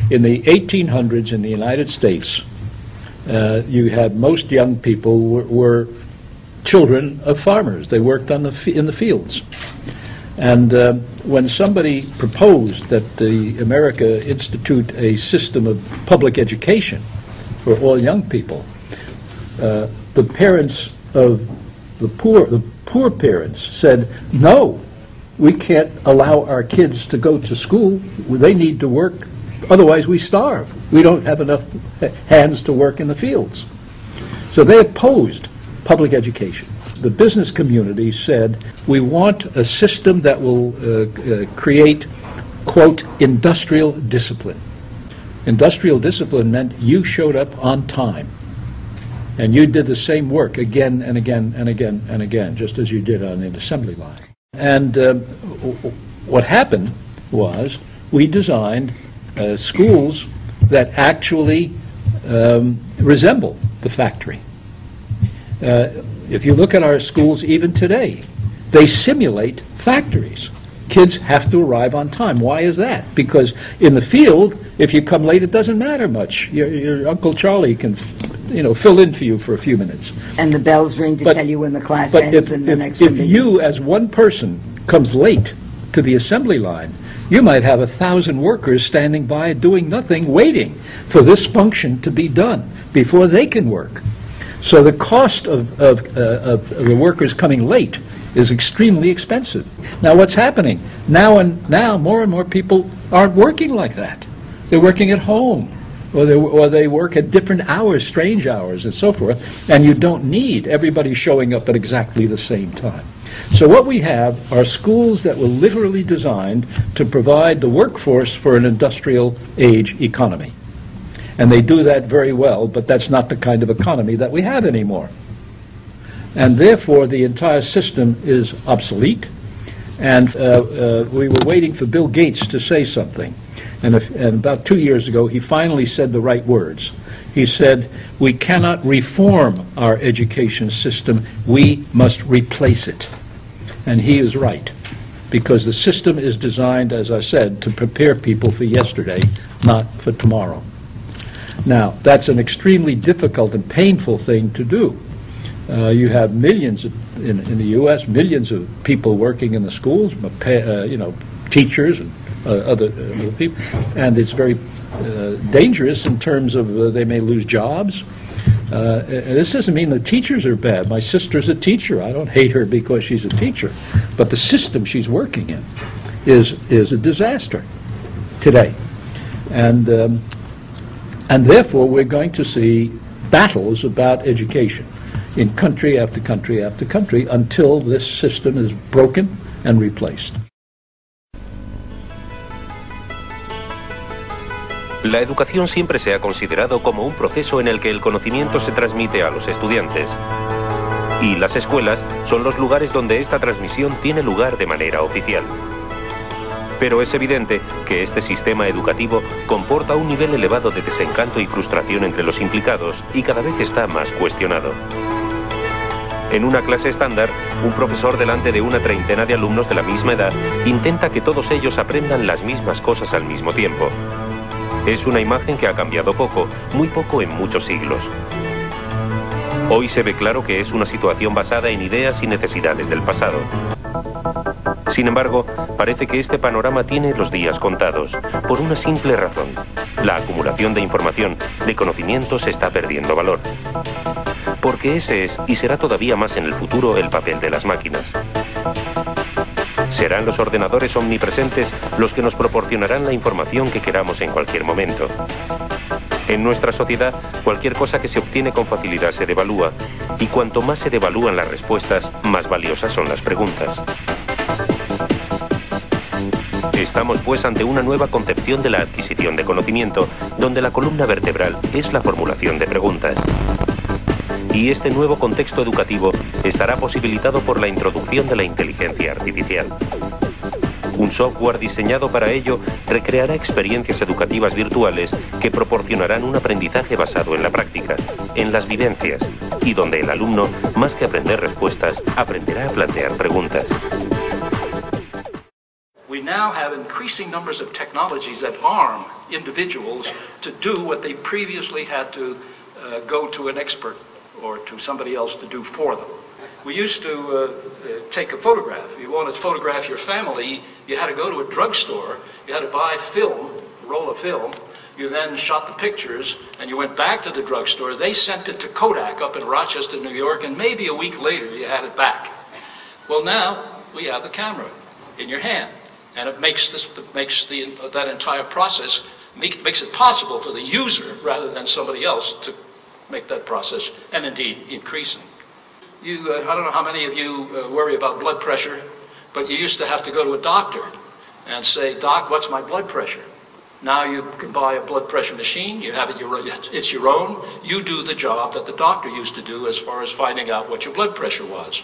In the 1800s in the United States, you had most young people were children of farmers. They worked in the fields. And when somebody proposed that America institute a system of public education for all young people, the parents of the poor parents said, no, we can't allow our kids to go to school. They need to work, otherwise we starve. We don't have enough hands to work in the fields. So they opposed public education. The business community said, we want a system that will create, quote, industrial discipline. Industrial discipline meant you showed up on time. And you did the same work again and again and again and again, just as you did on an assembly line. And what happened was we designed schools that actually resemble the factory. If you look at our schools even today, they simulate factories. Kids have to arrive on time. Why is that? Because in the field, if you come late, it doesn't matter much. Your Uncle Charlie can, fill in for you for a few minutes. And the bells ring to tell you when the class ends and the next one begins. If you, as one person, comes late to the assembly line, you might have 1,000 workers standing by doing nothing, waiting for this function to be done before they can work. So the cost of the workers coming late is extremely expensive. Now what's happening? Now more and more people aren't working like that. They're working at home, or they work at different hours, strange hours, and so forth, and you don't need everybody showing up at exactly the same time. So what we have are schools that were literally designed to provide the workforce for an industrial age economy. And they do that very well, but that's not the kind of economy that we have anymore. And therefore, the entire system is obsolete. And we were waiting for Bill Gates to say something. And about 2 years ago, he finally said the right words. He said, we cannot reform our education system, we must replace it. And he is right, because the system is designed, as I said, to prepare people for yesterday, not for tomorrow. Now, that's an extremely difficult and painful thing to do. You have millions in the U.S., millions of people working in the schools, teachers and other people, and it's very dangerous in terms of they may lose jobs. This doesn't mean the teachers are bad. My sister's a teacher. I don't hate her because she's a teacher, but the system she's working in is a disaster today, and therefore we're going to see battles about education in country after country after country until this system is broken and replaced. La educación siempre se ha considerado como un proceso en el que el conocimiento se transmite a los estudiantes. Y las escuelas son los lugares donde esta transmisión tiene lugar de manera oficial. Pero es evidente que este sistema educativo comporta un nivel elevado de desencanto y frustración entre los implicados y cada vez está más cuestionado. En una clase estándar, un profesor delante de una treintena de alumnos de la misma edad intenta que todos ellos aprendan las mismas cosas al mismo tiempo. Es una imagen que ha cambiado poco, muy poco en muchos siglos. Hoy se ve claro que es una situación basada en ideas y necesidades del pasado. Sin embargo, parece que este panorama tiene los días contados, por una simple razón. La acumulación de información, de conocimientos, está perdiendo valor. Porque ese es, y será todavía más en el futuro, el papel de las máquinas. Serán los ordenadores omnipresentes los que nos proporcionarán la información que queramos en cualquier momento. En nuestra sociedad, cualquier cosa que se obtiene con facilidad se devalúa, y cuanto más se devalúan las respuestas, más valiosas son las preguntas. Estamos pues ante una nueva concepción de la adquisición de conocimiento, donde la columna vertebral es la formulación de preguntas. Y este nuevo contexto educativo estará posibilitado por la introducción de la inteligencia artificial. Un software diseñado para ello recreará experiencias educativas virtuales que proporcionarán un aprendizaje basado en la práctica, en las vivencias, y donde el alumno, más que aprender respuestas, aprenderá a plantear preguntas. now have increasing numbers of technologies that arm individuals to do what they previously had to go to an expert or to somebody else to do for them. We used to take a photograph. You wanted to photograph your family, you had to go to a drugstore, you had to buy film, a roll of film, you then shot the pictures, and you went back to the drugstore. They sent it to Kodak up in Rochester, New York, and maybe a week later you had it back. Well, now we have the camera in your hand, and it makes that entire process, makes it possible for the user rather than somebody else to make that process, and indeed increasing. I don't know how many of you worry about blood pressure, but you used to have to go to a doctor and say, "Doc, what's my blood pressure?" Now you can buy a blood pressure machine, you have it, it's your own, you do the job that the doctor used to do as far as finding out what your blood pressure was.